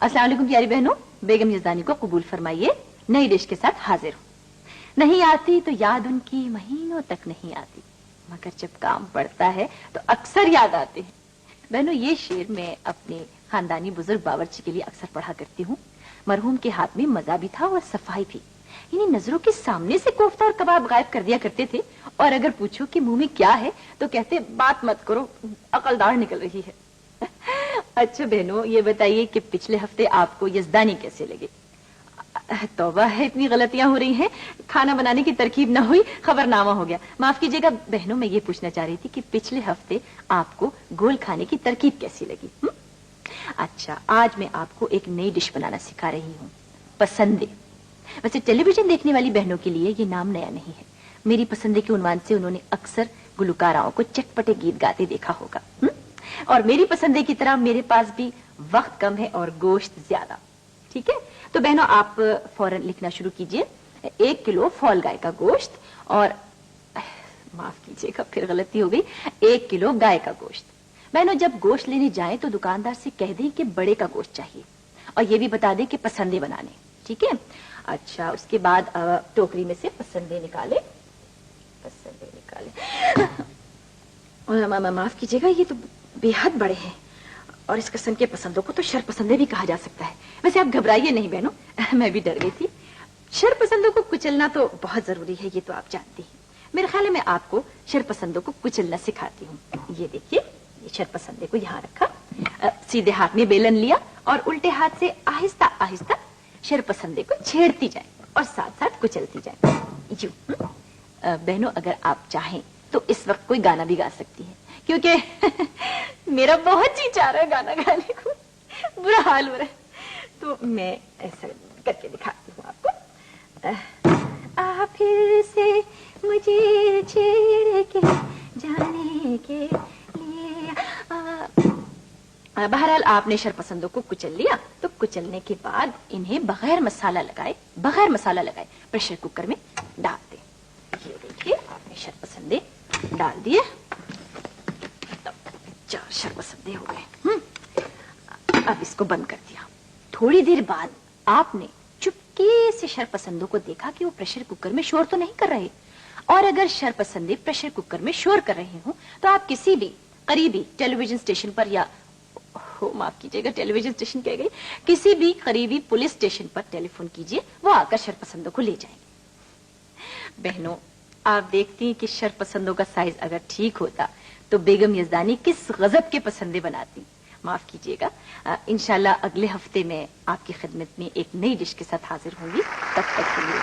अस्सलाम वालेकुम प्यारी बहनों, बेगम यज़दानी को कबूल फरमाइए। नई डिश के साथ हाजिर हूँ। नहीं आती तो याद उनकी महीनों तक नहीं आती, मगर जब काम पड़ता है तो अक्सर याद आती है। बहनों, ये शेर मैं अपने खानदानी बुजुर्ग बावर्ची के लिए अक्सर पढ़ा करती हूँ। मरहूम के हाथ में मजा भी था और सफाई भी। इन्हीं नजरों के सामने से कोफ्ता और कबाब गायब कर दिया करते थे, और अगर पूछो कि मुंह में क्या है तो कहते बात मत करो, अकलदार निकल रही है। अच्छा बहनों, ये बताइए कि पिछले हफ्ते आपको यज़दानी कैसे लगे? तौबा है, इतनी गलतियां हो रही हैं। खाना बनाने की तरकीब ना हुई, खबरनामा हो गया। माफ कीजिएगा बहनों, मैं ये पूछना चाह रही थी कि पिछले हफ्ते आपको गोल खाने की तरकीब कैसी लगी? अच्छा, आज मैं आपको एक नई डिश बनाना सिखा रही हूँ, पसंदे। वैसे टेलीविजन देखने वाली बहनों के लिए ये नाम नया नहीं है। मेरी पसंदे के उन्वान से उन्होंने अक्सर गुलकाराओं को चटपटे गीत गाते देखा होगा। और मेरी पसंदे की तरह मेरे पास भी वक्त कम है और गोश्त ज्यादा। ठीक है, तो बहनों आप फौरन लिखना शुरू कीजिए। 1 किलो फॉल गाय का गोश्त, और माफ कीजिएगा फिर गलती हो गई, 1 किलो गाय का गोश्त। बहनों, जब गोश्त लेने जाएं तो दुकानदार से कह दें कि बड़े का गोश्त चाहिए, और ये भी बता दें कि पसंदे बनाने। ठीक है, अच्छा उसके बाद टोकरी में से पसंदे निकाले। माफ कीजिएगा, ये तो बेहद बड़े हैं, और इस किस्म के पसंदों को तो शर पसंदे भी कहा जा सकता है। वैसे आप घबराइए नहीं बहनों, मैं भी डर गई थी। शर पसंदों को कुचलना तो बहुत जरूरी है, ये तो आप जानती हैं। मेरे ख्याल में आपको शर पसंदों को कुचलना सिखाती हूँ। ये देखिए, ये शर पसंदे को यहाँ रखा, सीधे हाथ में बेलन लिया और उल्टे हाथ से आहिस्ता आहिस्ता शर पसंदे को छेड़ती जाए और साथ साथ कुचलती जाए। बहनों, अगर आप चाहें तो इस वक्त कोई गाना भी गा सकती है, क्योंकि मेरा बहुत जी चाह रहा है गाना गाने को, बुरा हाल हो रहा है। तो मैं ऐसा करके दिखाती हूँ आपको। फिर से मुझे छेड़ के जाने के लिए। बहरहाल आपने शर पसंदों को कुचल लिया, तो कुचलने के बाद इन्हें बगैर मसाला लगाए प्रेशर कुकर में डाल दें। ये देखिए, आपने शर पसंदे डाल दिए, तो 4 शर पसंदे हो गए। अब इसको बंद कर दिया। थोड़ी देर बाद आपने चुपके से शर पसंदों को देखा कि वो प्रेशर कुकर में शोर तो नहीं कर रहे, और अगर शर पसंदे प्रेशर कुकर में शोर कर रहे हो तो आप किसी भी करीबी टेलीविजन स्टेशन पर, या माफ कीजिएगा टेलीविजन स्टेशन कह गई, किसी भी करीबी पुलिस स्टेशन पर टेलीफोन कीजिए, वो आकर शर पसंदों को ले जाएंगे। बहनों, आप देखती हैं कि शर पसंदों का साइज अगर ठीक होता तो बेगम यज़दानी किस गजब के पसंदे बनाती। माफ कीजिएगा, इंशाल्लाह अगले हफ्ते में आपकी खिदमत में एक नई डिश के साथ हाजिर होंगी। तब तक के लिए